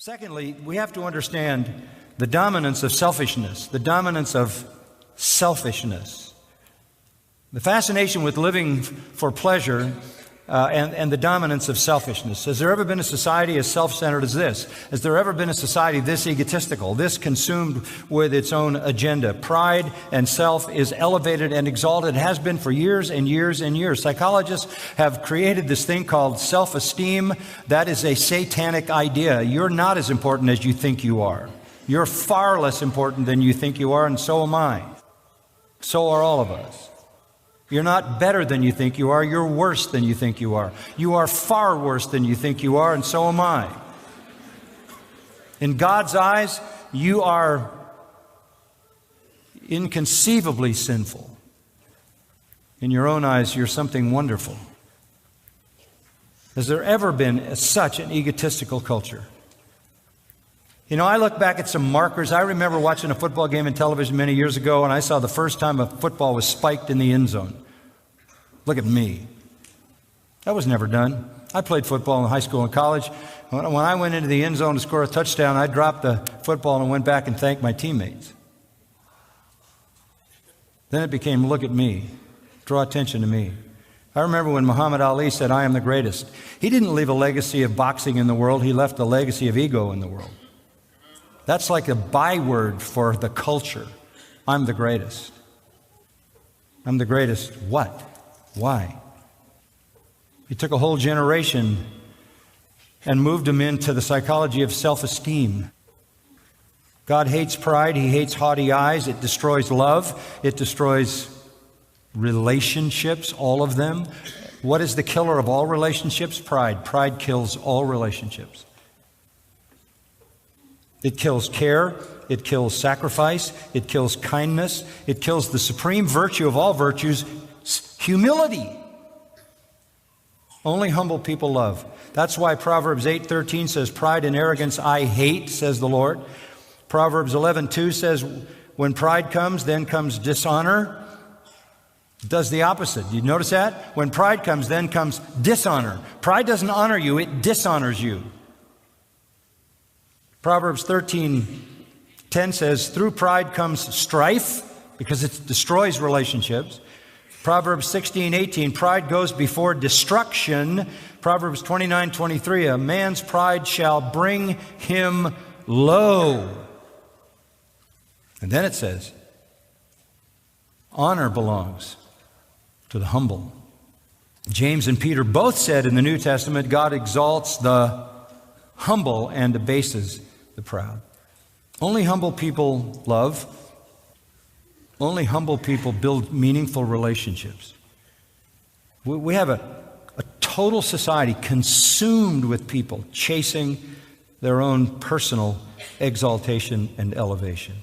Secondly, we have to understand the dominance of selfishness, the dominance of selfishness. The fascination with living for pleasure and the dominance of selfishness. Has there ever been a society as self-centered as this? Has there ever been a society this egotistical, this consumed with its own agenda? Pride and self is elevated and exalted. It has been for years and years and years. Psychologists have created this thing called self-esteem. That is a satanic idea. You're not as important as you think you are. You're far less important than you think you are, and so am I. So are all of us. You're not better than you think you are. You're worse than you think you are. You are far worse than you think you are, and so am I. In God's eyes, you are inconceivably sinful. In your own eyes, you're something wonderful. Has there ever been such an egotistical culture? You know, I look back at some markers. I remember watching a football game on television many years ago, and I saw the first time a football was spiked in the end zone. Look at me. That was never done. I played football in high school and college. When I went into the end zone to score a touchdown, I dropped the football and went back and thanked my teammates. Then it became, look at me. Draw attention to me. I remember when Muhammad Ali said, I am the greatest. He didn't leave a legacy of boxing in the world. He left a legacy of ego in the world. That's like a byword for the culture. I'm the greatest. I'm the greatest. What? Why? He took a whole generation and moved them into the psychology of self-esteem. God hates pride. He hates haughty eyes. It destroys love. It destroys relationships, all of them. What is the killer of all relationships? Pride. Pride kills all relationships. It kills care, it kills sacrifice, it kills kindness, it kills the supreme virtue of all virtues, humility. Only humble people love. That's why Proverbs 8:13 says, pride and arrogance I hate, says the Lord. Proverbs 11:2 says, when pride comes, then comes dishonor. It does the opposite. You notice that? When pride comes, then comes dishonor. Pride doesn't honor you, it dishonors you. Proverbs 13:10 says, through pride comes strife, because it destroys relationships. Proverbs 16:18, pride goes before destruction. Proverbs 29:23, a man's pride shall bring him low. And then it says, honor belongs to the humble. James and Peter both said in the New Testament, God exalts the humble and abases the proud. Only humble people love. Only humble people build meaningful relationships. We have a total society consumed with people chasing their own personal exaltation and elevation.